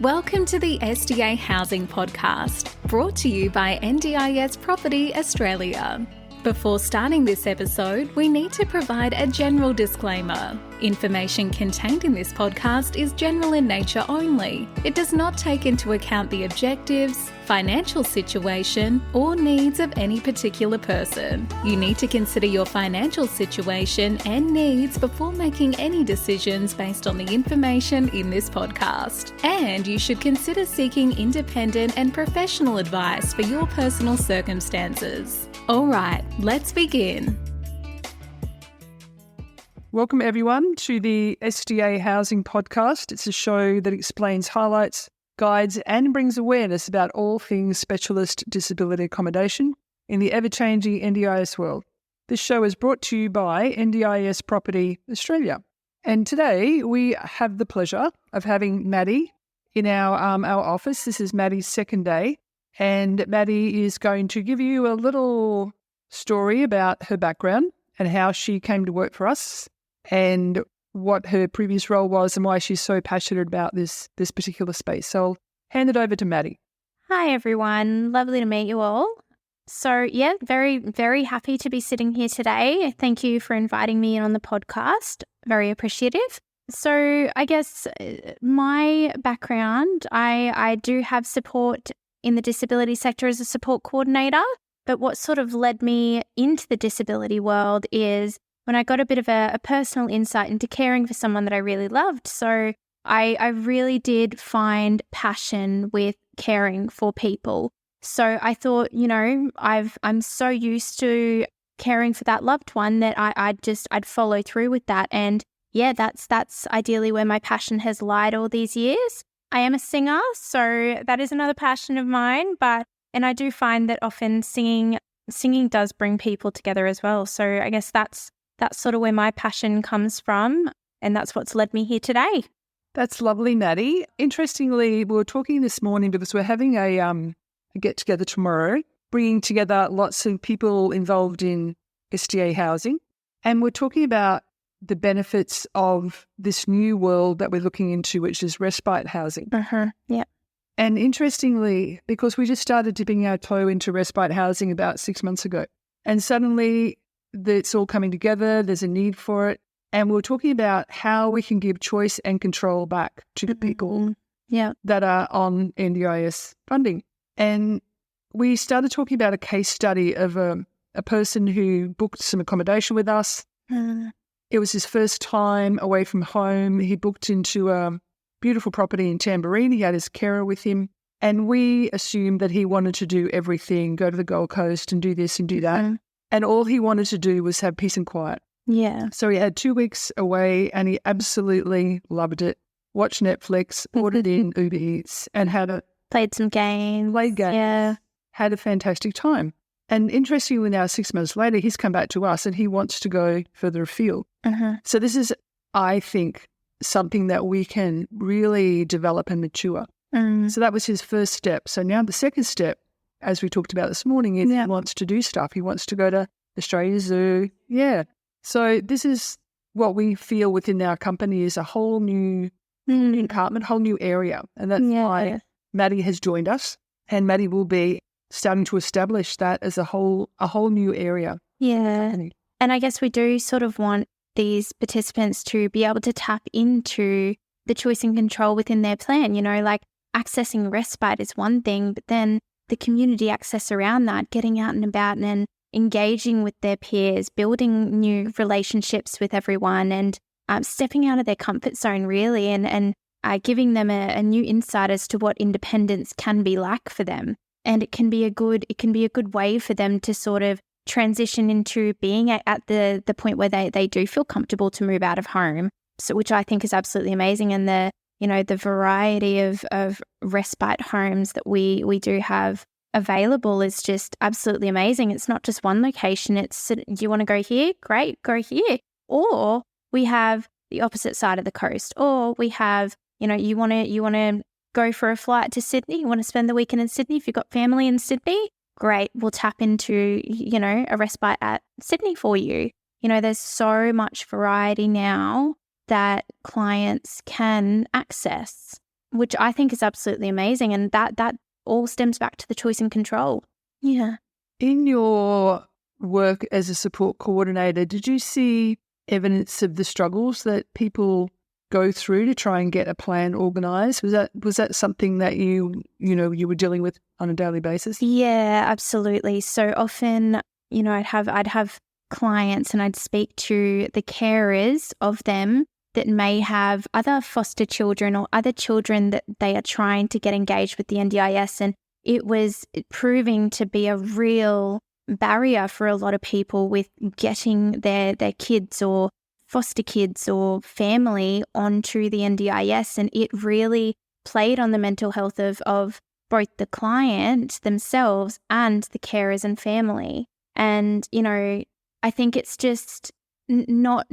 Welcome to the SDA Housing Podcast, brought to you by NDIS Property Australia. Before starting this episode, we need to provide a general disclaimer. Information contained in this podcast is general in nature only. It does not take into account the objectives, financial situation, or needs of any particular person. You need to consider your financial situation and needs before making any decisions based on the information in this podcast. And you should consider seeking independent and professional advice for your personal circumstances. All right, let's begin. Welcome everyone to the SDA Housing Podcast. It's a show that explains, highlights, guides and brings awareness about all things specialist disability accommodation in the ever-changing NDIS world. This show is brought to you by NDIS Property Australia. And today we have the pleasure of having Maddie in our office. This is Maddie's second day, and Maddie is going to give you a little story about her background and how she came to work for us, and what her previous role was and why she's so passionate about this particular space. So I'll hand it over to Maddie. Hi, everyone. Lovely to meet you all. So, very, very happy to be sitting here today. Thank you for inviting me in on the podcast. Very appreciative. So, I guess my background, I do have support in the disability sector as a support coordinator, but what sort of led me into the disability world is when I got a bit of a personal insight into caring for someone that I really loved. So I really did find passion with caring for people. So I thought, I'm so used to caring for that loved one that I'd follow through with that. And that's ideally where my passion has lied all these years. I am a singer, so that is another passion of mine, and I do find that often singing does bring people together as well. So I guess that's sort of where my passion comes from, and that's what's led me here today. That's lovely, Maddie. Interestingly, we were talking this morning because we're having a get-together tomorrow, bringing together lots of people involved in SDA housing, and we're talking about the benefits of this new world that we're looking into, which is respite housing. Yeah. And interestingly, because we just started dipping our toe into respite housing about 6 months ago, and suddenly it's all coming together, there's a need for it, and we're talking about how we can give choice and control back to the people that are on NDIS funding. And we started talking about a case study of a person who booked some accommodation with us. It was his first time away from home. He booked into a beautiful property in Tamborine. He had his carer with him, and we assumed that he wanted to do everything, go to the Gold Coast and do this and do that. And all he wanted to do was have peace and quiet. Yeah. So he had 2 weeks away and he absolutely loved it. Watched Netflix, ordered in Uber Eats, and played some games. Yeah. Had a fantastic time. And interestingly now, 6 months later, he's come back to us and he wants to go further afield. So this is, I think, something that we can really develop and mature. So that was his first step. So now the second step, as we talked about this morning, is he wants to do stuff. He wants to go to Australia Zoo. Yeah. So this is what we feel within our company is a whole new department, whole new area. And that's why Maddie has joined us, and Maddie will be starting to establish that as a whole new area. Yeah. And I guess we do sort of want these participants to be able to tap into the choice and control within their plan. Like accessing respite is one thing, but then the community access around that, getting out and about and engaging with their peers, building new relationships with everyone, and stepping out of their comfort zone really, and giving them a new insight as to what independence can be like for them. And it can be a good way for them to sort of transition into being at the point where they do feel comfortable to move out of home. So, which I think is absolutely amazing. And the variety of respite homes that we do have available is just absolutely amazing. It's not just one location. It's, you want to go here? Great, go here. Or we have the opposite side of the coast. Or we have, you want to go for a flight to Sydney. You want to spend the weekend in Sydney. If you've got family in Sydney, great. We'll tap into, a respite at Sydney for you. There's so much variety now that clients can access. which I think is absolutely amazing. And that all stems back to the choice and control. Yeah. In your work as a support coordinator, did you see evidence of the struggles that people go through to try and get a plan organised? Was that something that you were dealing with on a daily basis? Yeah, absolutely. So often, I'd have clients and I'd speak to the carers of them that may have other foster children or other children that they are trying to get engaged with the NDIS, and it was proving to be a real barrier for a lot of people with getting their kids or foster kids or family onto the NDIS, and it really played on the mental health of both the client themselves and the carers and family. And, I think it's just not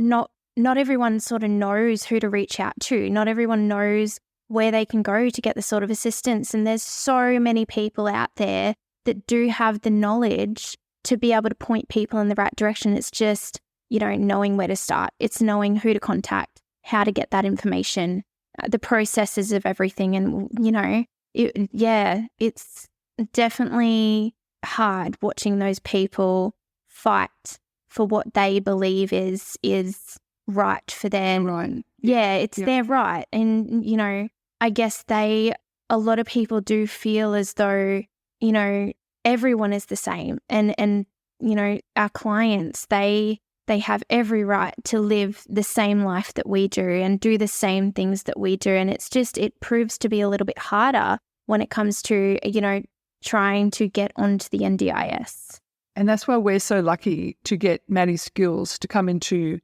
everyone sort of knows who to reach out to. Not everyone knows where they can go to get the sort of assistance. And there's so many people out there that do have the knowledge to be able to point people in the right direction. It's just, knowing where to start. It's knowing who to contact, how to get that information, the processes of everything. And, it's definitely hard watching those people fight for what they believe is right for them. Right. Yeah, it's their right. And, I guess a lot of people do feel as though, everyone is the same. And our clients, they have every right to live the same life that we do and do the same things that we do. And it proves to be a little bit harder when it comes to, trying to get onto the NDIS. And that's why we're so lucky to get Maddie's skills to come into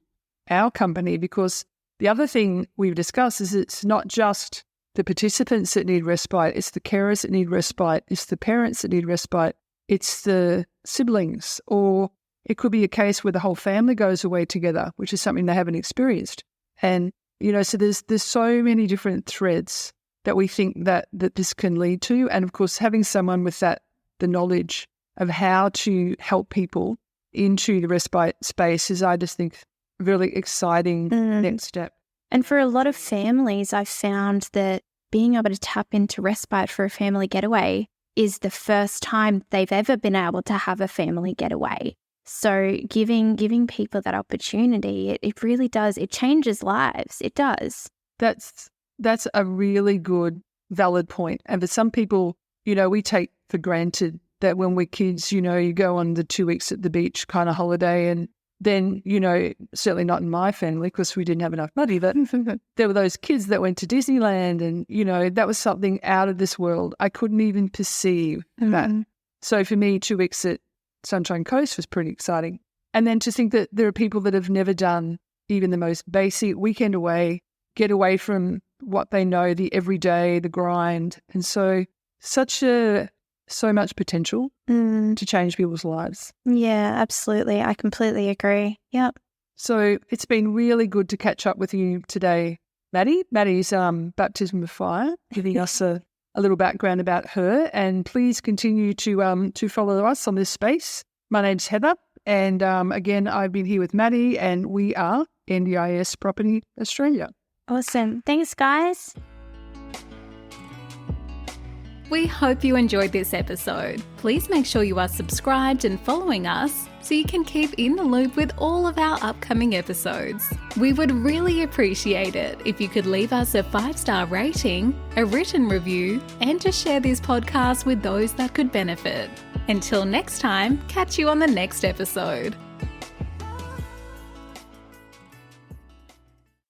our company, because the other thing we've discussed is it's not just the participants that need respite, it's the carers that need respite, it's the parents that need respite, it's the siblings, or it could be a case where the whole family goes away together, which is something they haven't experienced. And, so there's so many different threads that we think that this can lead to. And of course, having someone with the knowledge of how to help people into the respite space is, I just think, a really exciting next step. And for a lot of families, I've found that being able to tap into respite for a family getaway is the first time they've ever been able to have a family getaway. So giving people that opportunity, it really does. It changes lives. It does. That's a really good, valid point. And for some people, we take for granted that when we're kids, you go on the 2 weeks at the beach kind of holiday, and then, certainly not in my family because we didn't have enough money, but there were those kids that went to Disneyland and, that was something out of this world. I couldn't even perceive that. So for me, 2 weeks at Sunshine Coast was pretty exciting. And then to think that there are people that have never done even the most basic weekend away, get away from what they know, the everyday, the grind. And so so much potential to change people's lives. Yeah, absolutely. I completely agree. Yep. So it's been really good to catch up with you today, Maddie. Maddie's baptism of fire, giving us a little background about her. And please continue to follow us on this space. My name's Heather. And again, I've been here with Maddie, and we are NDIS Property Australia. Awesome. Thanks, guys. We hope you enjoyed this episode. Please make sure you are subscribed and following us so you can keep in the loop with all of our upcoming episodes. We would really appreciate it if you could leave us a 5-star rating, a written review, and to share this podcast with those that could benefit. Until next time, catch you on the next episode.